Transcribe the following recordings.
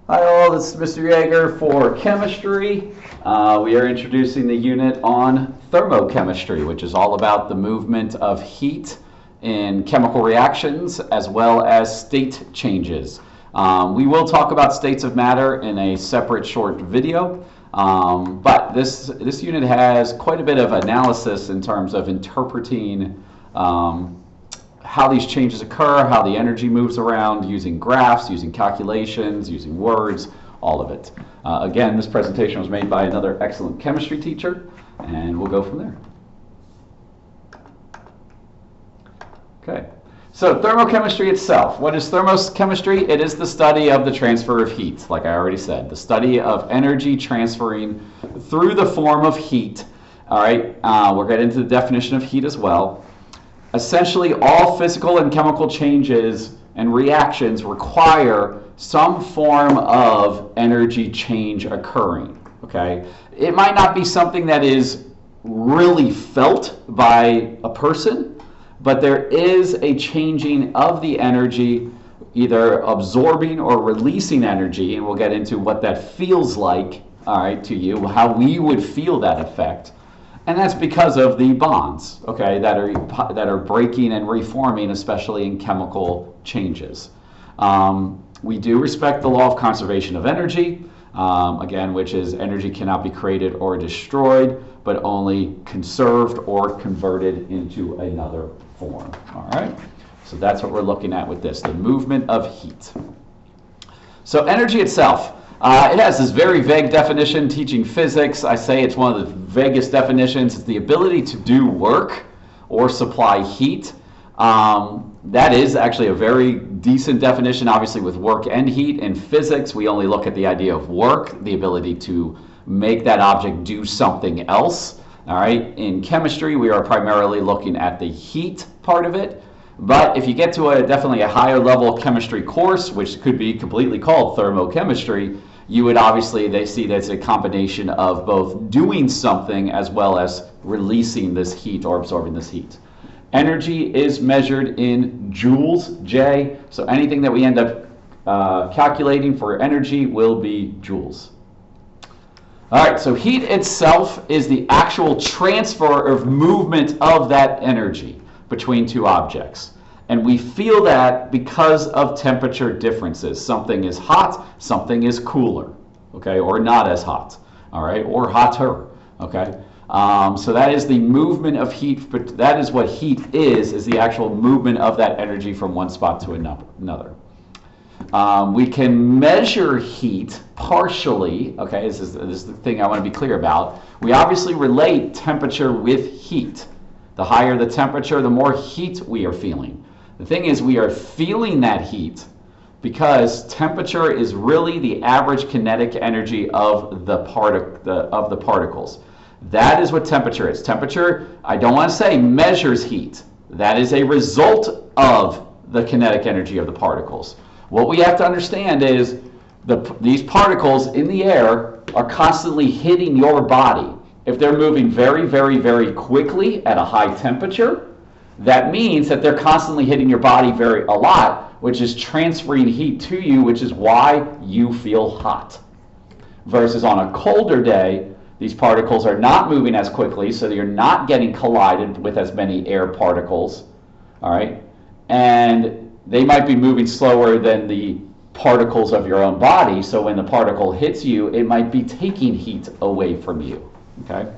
Hi all, this is Mr. Yeager for chemistry. We are introducing the unit on thermochemistry, which is all about the movement of heat in chemical reactions as well as state changes. We will talk about states of matter in a separate short video, but this unit has quite a bit of analysis in terms of interpreting how these changes occur, how the energy moves around, using graphs, using calculations, using words, all of it. Again, this presentation was made by another excellent chemistry teacher, and we'll go from there. Okay, so thermochemistry itself. What is thermochemistry? It is the study of the transfer of heat, like I already said, the study of energy transferring through the form of heat. All right, we'll get into the definition of heat as well. Essentially, all physical and chemical changes and reactions require some form of energy change occurring, okay? It might not be something that is really felt by a person, but there is a changing of the energy, either absorbing or releasing energy, and we'll get into what that feels like, all right, to you, how we would feel that effect. And that's because of the bonds, okay, that are breaking and reforming, especially in chemical changes. We do respect the law of conservation of energy, again, which is energy cannot be created or destroyed, but only conserved or converted into another form. All right, so that's what we're looking at with this, the movement of heat. So energy itself. It has this very vague definition. Teaching physics, I say it's one of the vaguest definitions. It's the ability to do work or supply heat. That is actually a very decent definition, obviously, with work and heat. In physics, we only look at the idea of work, the ability to make that object do something else. All right. In chemistry, we are primarily looking at the heat part of it. But if you get to definitely a higher level chemistry course, which could be completely called thermochemistry, you would obviously, they see that it's a combination of both doing something as well as releasing this heat or absorbing this heat. Energy is measured in joules, J, so anything that we end up calculating for energy will be joules. All right, so heat itself is the actual transfer of movement of that energy between two objects. And we feel that because of temperature differences. Something is hot, something is cooler, okay, or not as hot, all right, or hotter, okay. So that is the movement of heat, but that is what heat is the actual movement of that energy from one spot to another. We can measure heat partially, okay, this is the thing I want to be clear about. We obviously relate temperature with heat. The higher the temperature, the more heat we are feeling. The thing is, we are feeling that heat because temperature is really the average kinetic energy of the particles. That is what temperature is. Temperature, I don't want to say measures heat. That is a result of the kinetic energy of the particles. What we have to understand is these particles in the air are constantly hitting your body. If they're moving very, very, very quickly at a high temperature, that means that they're constantly hitting your body a lot, which is transferring heat to you, which is why you feel hot. Versus on a colder day, these particles are not moving as quickly, so you're not getting collided with as many air particles, all right? And they might be moving slower than the particles of your own body, so when the particle hits you, it might be taking heat away from you, okay?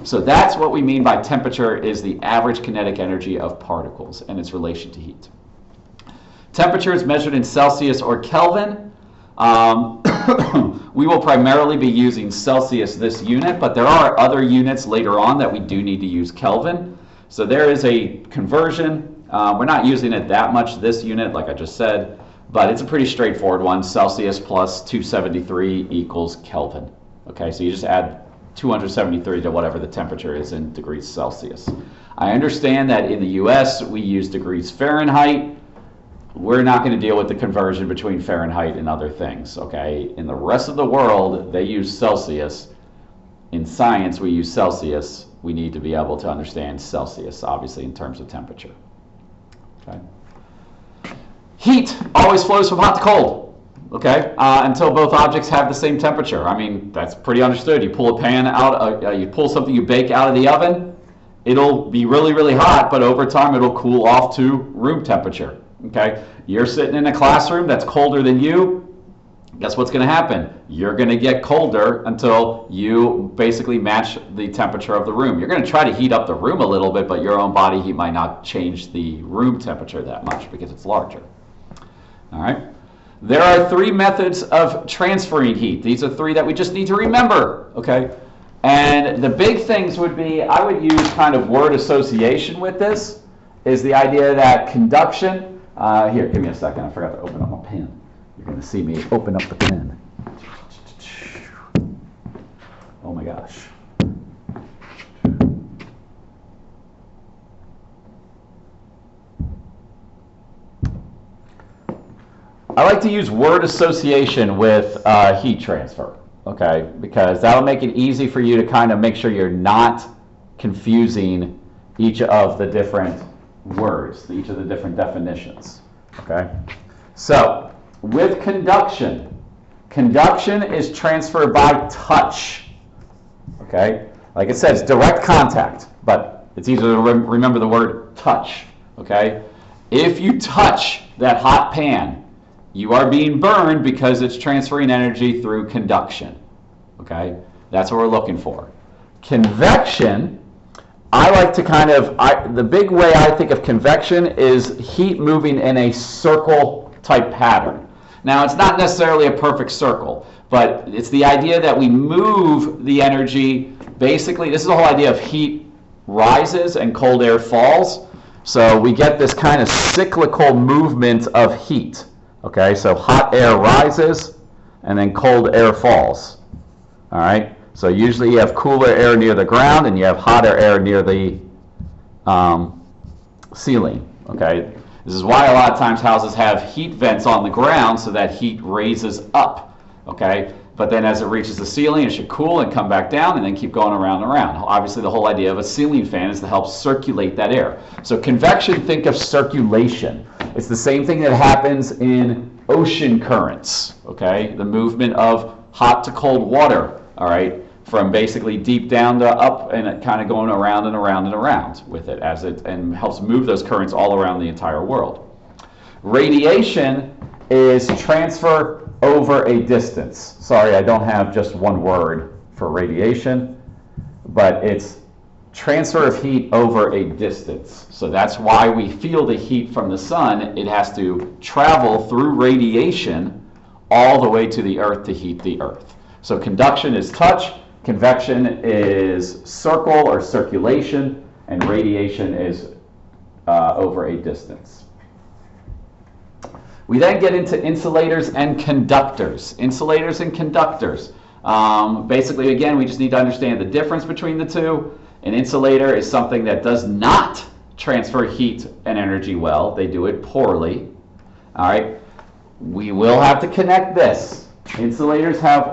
So that's what we mean by temperature is the average kinetic energy of particles and its relation to heat. Temperature is measured in Celsius or Kelvin. We will primarily be using Celsius this unit, but there are other units later on that we do need to use Kelvin. So there is a conversion. We're not using it that much this unit, like I just said, but it's a pretty straightforward one. Celsius plus 273 equals Kelvin. Okay, so you just add 273 to whatever the temperature is in degrees Celsius. I understand that in the US we use degrees Fahrenheit. We're not going to deal with the conversion between Fahrenheit and other things, okay? In the rest of the world, they use Celsius. In science, we use Celsius. We need to be able to understand Celsius, obviously, in terms of temperature. Okay? Heat always flows from hot to cold. okay, until both objects have the same temperature. I mean, that's pretty understood. You pull a pan out, you pull something you bake out of the oven, it'll be really, really hot, but over time it'll cool off to room temperature, okay? You're sitting in a classroom that's colder than you, guess what's going to happen? You're going to get colder until you basically match the temperature of the room. You're going to try to heat up the room a little bit, but your own body heat might not change the room temperature that much because it's larger. All right? There are 3 methods of transferring heat. These are 3 that we just need to remember, okay? And the big things would be, I would use kind of word association with this, is the idea that conduction, here, give me a second, I forgot to open up my pen. You're going to see me open up the pen. Oh my gosh. I like to use word association with heat transfer, okay? Because that'll make it easy for you to kind of make sure you're not confusing each of the different words, each of the different definitions, okay? So, with conduction, conduction is transferred by touch, okay? Like it says, direct contact, but it's easier to remember the word touch, okay? If you touch that hot pan, you are being burned because it's transferring energy through conduction, okay? That's what we're looking for. Convection, I like to kind of, the big way I think of convection is heat moving in a circle type pattern. Now, it's not necessarily a perfect circle, but it's the idea that we move the energy. Basically, this is the whole idea of heat rises and cold air falls. So we get this kind of cyclical movement of heat. Okay, so hot air rises and then cold air falls. All right, so usually you have cooler air near the ground and you have hotter air near the ceiling. Okay. This is why a lot of times houses have heat vents on the ground so that heat raises up, okay? But then as it reaches the ceiling, it should cool and come back down and then keep going around and around. Obviously, the whole idea of a ceiling fan is to help circulate that air. So convection, think of circulation. It's the same thing that happens in ocean currents, okay? The movement of hot to cold water, all right? From basically deep down to up and kind of going around and around and around with it as it and helps move those currents all around the entire world. Radiation is transfer over a distance. Sorry, I don't have just one word for radiation, but it's transfer of heat over a distance. So that's why we feel the heat from the sun. It has to travel through radiation all the way to the earth to heat the earth. So conduction is touch. Convection is circle or circulation, and radiation is over a distance. We then get into insulators and conductors. Insulators and conductors. Basically, again, we just need to understand the difference between the two. An insulator is something that does not transfer heat and energy well. They do it poorly. All right. We will have to connect this. Insulators have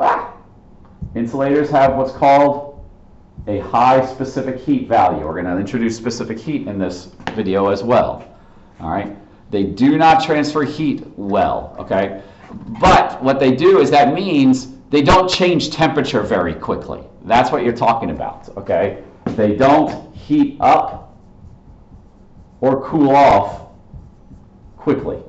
what's called a high specific heat value. We're going to introduce specific heat in this video as well. All right. They do not transfer heat well, okay? But what they do is that means they don't change temperature very quickly. That's what you're talking about, okay? They don't heat up or cool off quickly.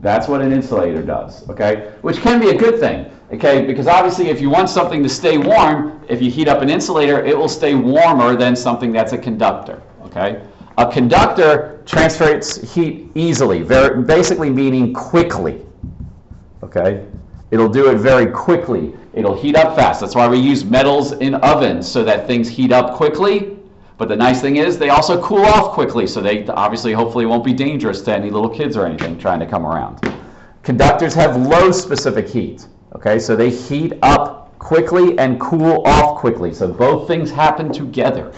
That's what an insulator does, okay? Which can be a good thing, okay? Because obviously if you want something to stay warm, if you heat up an insulator, it will stay warmer than something that's a conductor, okay? A conductor transfers heat easily, basically meaning quickly, okay? It'll do it very quickly. It'll heat up fast. That's why we use metals in ovens, so that things heat up quickly. But the nice thing is they also cool off quickly, so they obviously hopefully won't be dangerous to any little kids or anything trying to come around. Conductors have low specific heat, okay? So they heat up quickly and cool off quickly. So both things happen together,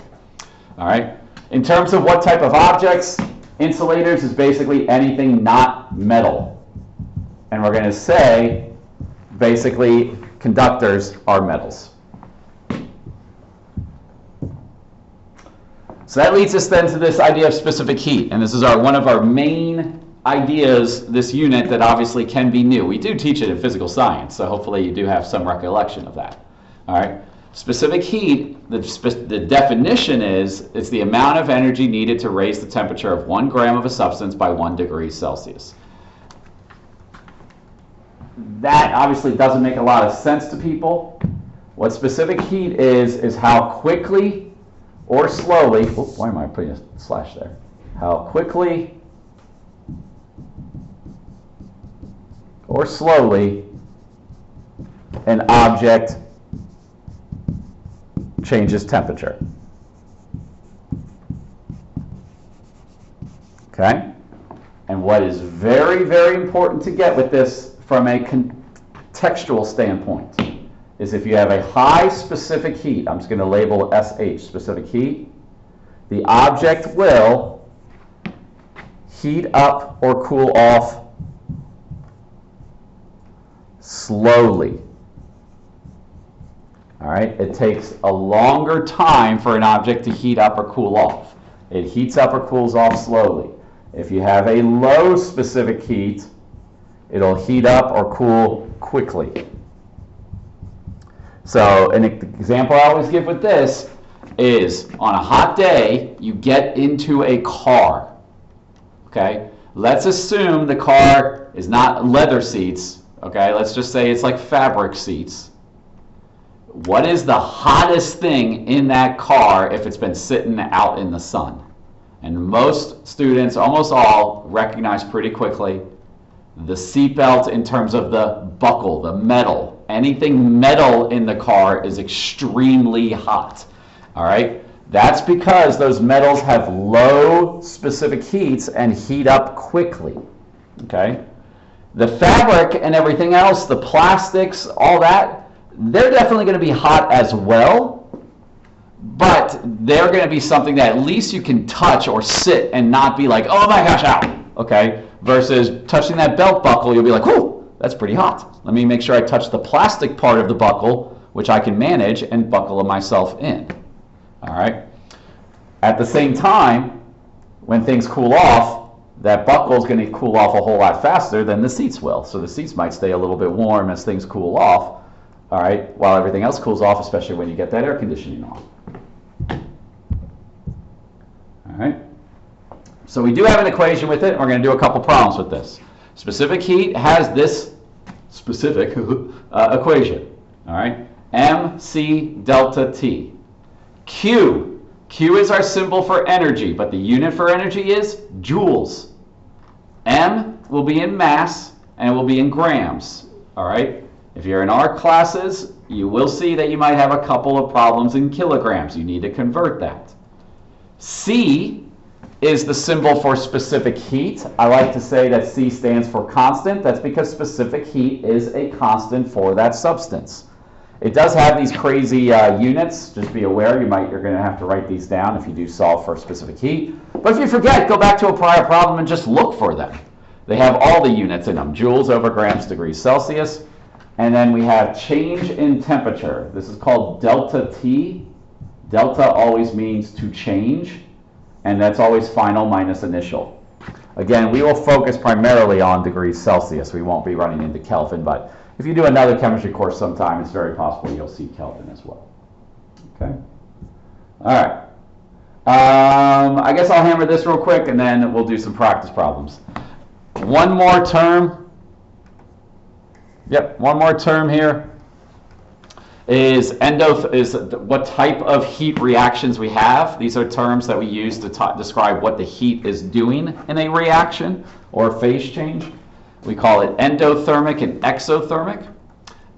all right? In terms of what type of objects, insulators is basically anything not metal. And we're going to say basically conductors are metals. So that leads us then to this idea of specific heat, and this is one of our main ideas, this unit that obviously can be new. We do teach it in physical science, so hopefully you do have some recollection of that. All right. Specific heat, the definition is, it's the amount of energy needed to raise the temperature of 1 gram of a substance by 1 degree Celsius. That obviously doesn't make a lot of sense to people. What specific heat is how quickly or slowly, why am I putting a slash there? How quickly or slowly an object changes temperature. Okay? And what is very, very important to get with this from a contextual standpoint is if you have a high specific heat, I'm just going to label SH, specific heat, the object will heat up or cool off slowly. All right, it takes a longer time for an object to heat up or cool off. It heats up or cools off slowly. If you have a low specific heat, it'll heat up or cool quickly. So an example I always give with this is on a hot day, you get into a car. Okay, let's assume the car is not leather seats. Okay, let's just say it's like fabric seats. What is the hottest thing in that car if it's been sitting out in the sun? And most students, almost all, recognize pretty quickly the seatbelt in terms of the buckle, the metal. Anything metal in the car is extremely hot. All right? That's because those metals have low specific heats and heat up quickly. Okay? The fabric and everything else, the plastics, all that, they're definitely going to be hot as well, but they're going to be something that at least you can touch or sit and not be like, oh my gosh, ow, okay? Versus touching that belt buckle, you'll be like, whoo, that's pretty hot. Let me make sure I touch the plastic part of the buckle, which I can manage and buckle myself in, all right? At the same time, when things cool off, that buckle is going to cool off a whole lot faster than the seats will. So the seats might stay a little bit warm as things cool off, all right, while everything else cools off, especially when you get that air conditioning on. All right. So we do have an equation with it, and we're going to do a couple problems with this. Specific heat has this specific equation. All right. MC delta T. Q is our symbol for energy, but the unit for energy is joules. M will be in mass, and it will be in grams. All right. If you're in our classes, you will see that you might have a couple of problems in kilograms. You need to convert that. C is the symbol for specific heat. I like to say that C stands for constant. That's because specific heat is a constant for that substance. It does have these crazy units. Just be aware, you're going to have to write these down if you do solve for specific heat. But if you forget, go back to a prior problem and just look for them. They have all the units in them, joules over grams degrees Celsius. And then we have change in temperature. This is called delta T. Delta always means to change, and that's always final minus initial. Again, we will focus primarily on degrees Celsius. We won't be running into Kelvin, but if you do another chemistry course sometime, it's very possible you'll see Kelvin as well. Okay? All right. I guess I'll hammer this real quick, and then we'll do some practice problems. One more term. Yep, one more term here is what type of heat reactions we have. These are terms that we use to describe what the heat is doing in a reaction or phase change. We call it endothermic and exothermic.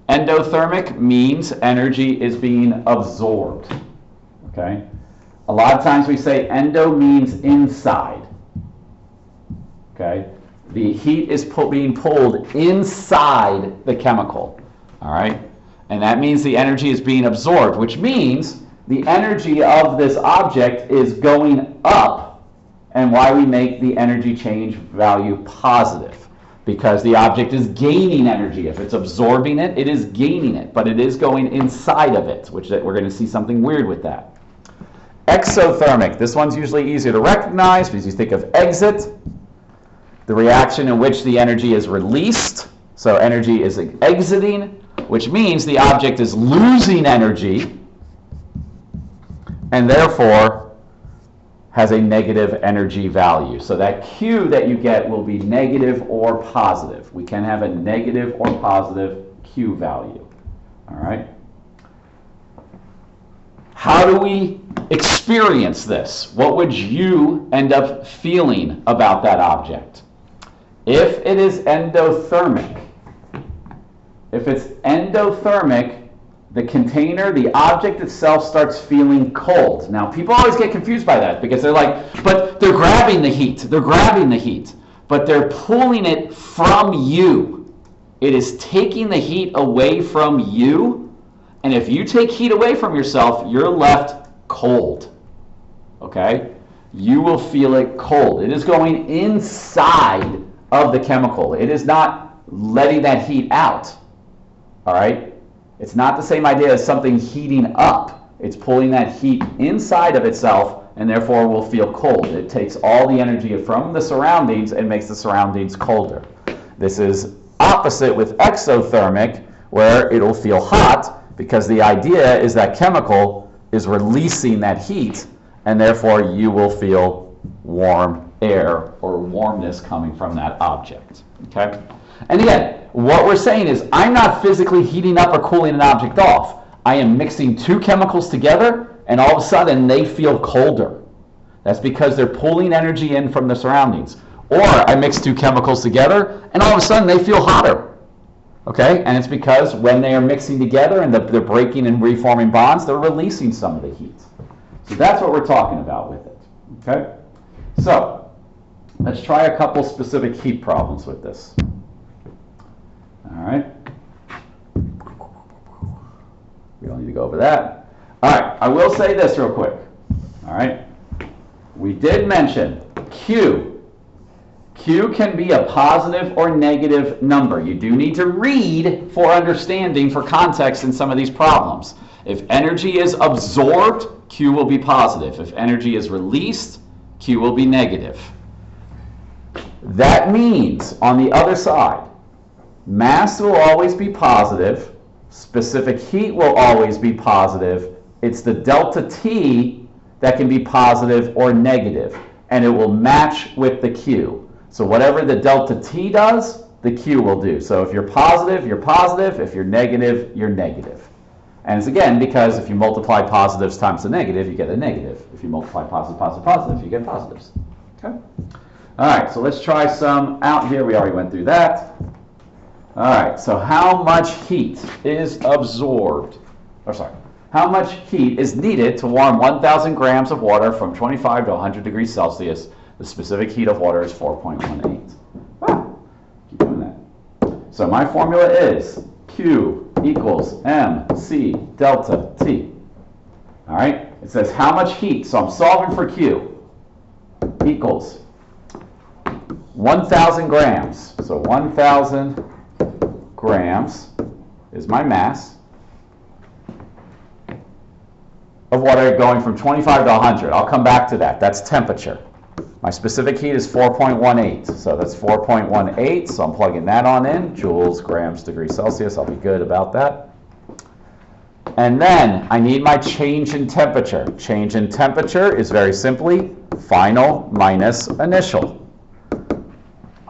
Endothermic means energy is being absorbed. Okay? A lot of times we say endo means inside. Okay? The heat is being pulled inside the chemical, all right? And that means the energy is being absorbed, which means the energy of this object is going up, and why we make the energy change value positive, because the object is gaining energy. If it's absorbing it, it is gaining it, but it is going inside of it, which we're going to see something weird with that. Exothermic. This one's usually easier to recognize because you think of exit, the reaction in which the energy is released. So energy is exiting, which means the object is losing energy and therefore has a negative energy value. So that Q that you get will be negative or positive. We can have a negative or positive Q value. All right? How do we experience this? What would you end up feeling about that object? If it is endothermic, the container, the object itself starts feeling cold. Now, people always get confused by that because they're like, but they're grabbing the heat. They're grabbing the heat, but they're pulling it from you. It is taking the heat away from you. And if you take heat away from yourself, you're left cold. Okay? You will feel it cold. It is going inside of the chemical. It is not letting that heat out. All right? It's not the same idea as something heating up. It's pulling that heat inside of itself and therefore will feel cold. It takes all the energy from the surroundings and makes the surroundings colder. This is opposite with exothermic, where it'll feel hot because the idea is that chemical is releasing that heat and therefore you will feel warm air or warmness coming from that object. Okay? And again, what we're saying is I'm not physically heating up or cooling an object off. I am mixing two chemicals together and all of a sudden they feel colder. That's because they're pulling energy in from the surroundings. Or I mix two chemicals together and all of a sudden they feel hotter. Okay? And it's because when they are mixing together and they're breaking and reforming bonds, they're releasing some of the heat. So that's what we're talking about with it. Okay? So let's try a couple specific heat problems with this. All right. We don't need to go over that. All right. I will say this real quick. All right. We did mention Q. Q can be a positive or negative number. You do need to read for understanding, for context in some of these problems. If energy is absorbed, Q will be positive. If energy is released, Q will be negative. That means, on the other side, mass will always be positive, specific heat will always be positive. It's the delta T that can be positive or negative, and it will match with the Q. So whatever the delta T does, the Q will do. So if you're positive, you're positive. If you're negative, you're negative. And it's again because if you multiply positives times the negative, you get a negative. If you multiply positive, you get positives. Okay? All right, so let's try some out here. We already went through that. All right, so how much heat is absorbed? How much heat is needed to warm 1,000 grams of water from 25 to 100 degrees Celsius? The specific heat of water is 4.18. Wow, keep doing that. So my formula is Q equals MC delta T. All right, it says how much heat, so I'm solving for Q, equals 1,000 grams. So 1,000 grams is my mass of water going from 25 to 100. I'll come back to that. That's temperature. My specific heat is 4.18. So that's 4.18. So I'm plugging that on in. Joules, grams, degrees Celsius. I'll be good about that. And then I need my change in temperature. Change in temperature is very simply final minus initial.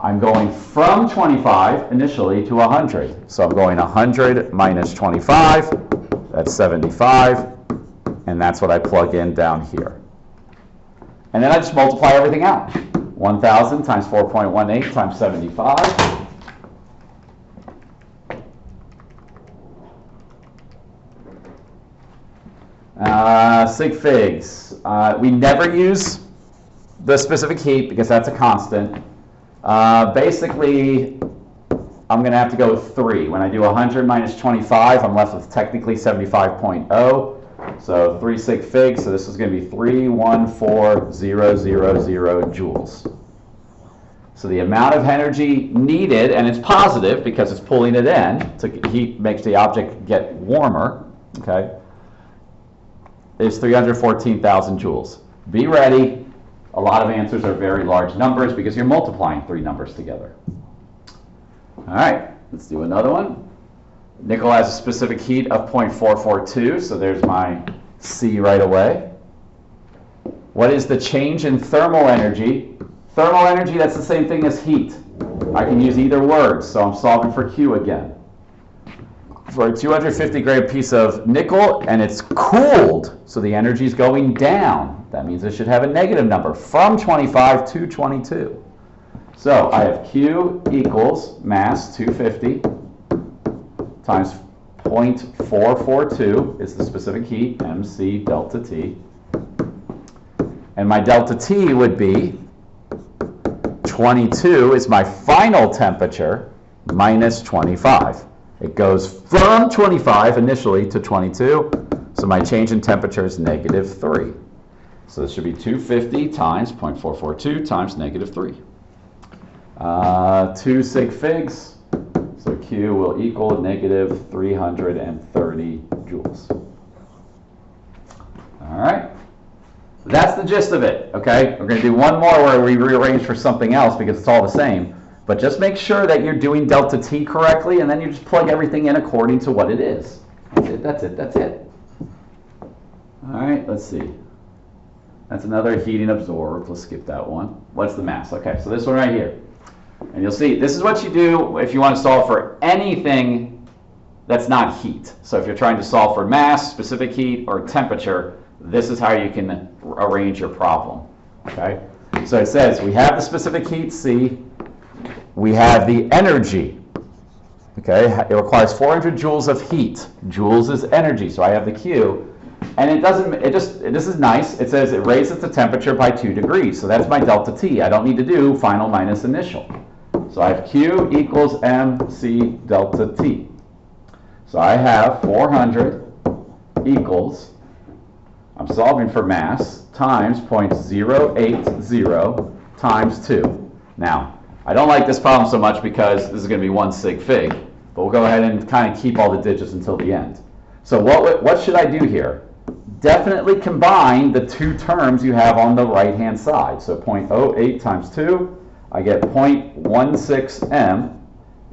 I'm going from 25 initially to 100. So I'm going 100 minus 25. That's 75. And that's what I plug in down here. And then I just multiply everything out. 1,000 times 4.18 times 75. Sig figs. We never use the specific heat because that's a constant. Basically, I'm going to have to go with 3. When I do 100 minus 25, I'm left with technically 75.0. So 3 sig figs, so this is going to be 314,000 joules. So the amount of energy needed, and it's positive because it's pulling it in, heat makes the object get warmer, okay? is 314,000 joules. Be ready. A lot of answers are very large numbers because you're multiplying three numbers together. All right, let's do another one. Nickel has a specific heat of 0.442, so there's my C right away. What is the change in thermal energy? Thermal energy, that's the same thing as heat. I can use either word, so I'm solving for Q again. For a 250 gram piece of nickel, and it's cooled, so the energy is going down. That means it should have a negative number from 25 to 22. So I have Q equals mass 250 times 0.442 is the specific heat, MC delta T. And my delta T would be 22 is my final temperature minus 25. It goes from 25 initially to 22, so my change in temperature is negative 3. So this should be 250 times 0.442 times negative 3. 2 sig figs, so Q will equal negative 330 joules. All right, that's the gist of it, okay? We're going to do one more where we rearrange for something else because it's all the same. But just make sure that you're doing delta T correctly, and then you just plug everything in according to what it is. That's it, that's it, that's it. All right, let's see. That's another heating absorbed. Let's skip that one. What's the mass? Okay, so this one right here. And you'll see, this is what you do if you want to solve for anything that's not heat. So if you're trying to solve for mass, specific heat, or temperature, this is how you can arrange your problem, okay? So it says we have the specific heat, C. We have the energy, okay? It requires 400 joules of heat. Joules is energy, so I have the Q. And it doesn't, this is nice. It says it raises the temperature by 2 degrees. So that's my delta T. I don't need to do final minus initial. So I have Q equals MC delta T. So I have 400 equals, I'm solving for mass, times 0.080 times 2. Now, I don't like this problem so much because this is going to be 1 sig fig, but we'll go ahead and kind of keep all the digits until the end. So what should I do here? Definitely combine the two terms you have on the right-hand side. So 0.08 times 2, I get 0.16 m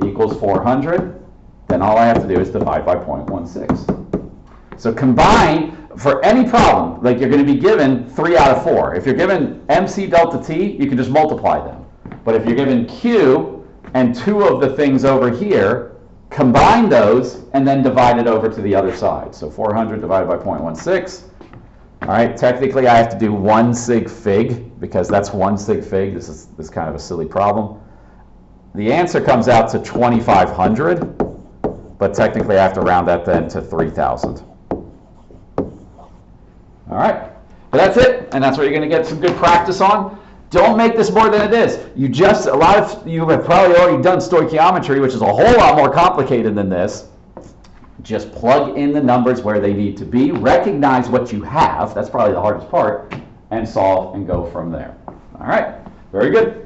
equals 400. Then all I have to do is divide by 0.16. So combine for any problem, like you're going to be given 3 out of 4. If you're given MC delta T, you can just multiply them. But if you're given Q and 2 of the things over here, combine those and then divide it over to the other side. So 400 divided by 0.16. All right, technically I have to do 1 sig fig because that's 1 sig fig. This is kind of a silly problem. The answer comes out to 2,500, but technically I have to round that then to 3,000. All right, but that's it, and that's what you're going to get some good practice on. Don't make this more than it is. A lot of you have probably already done stoichiometry, which is a whole lot more complicated than this. Just plug in the numbers where they need to be, recognize what you have, that's probably the hardest part, and solve and go from there. All right, very good.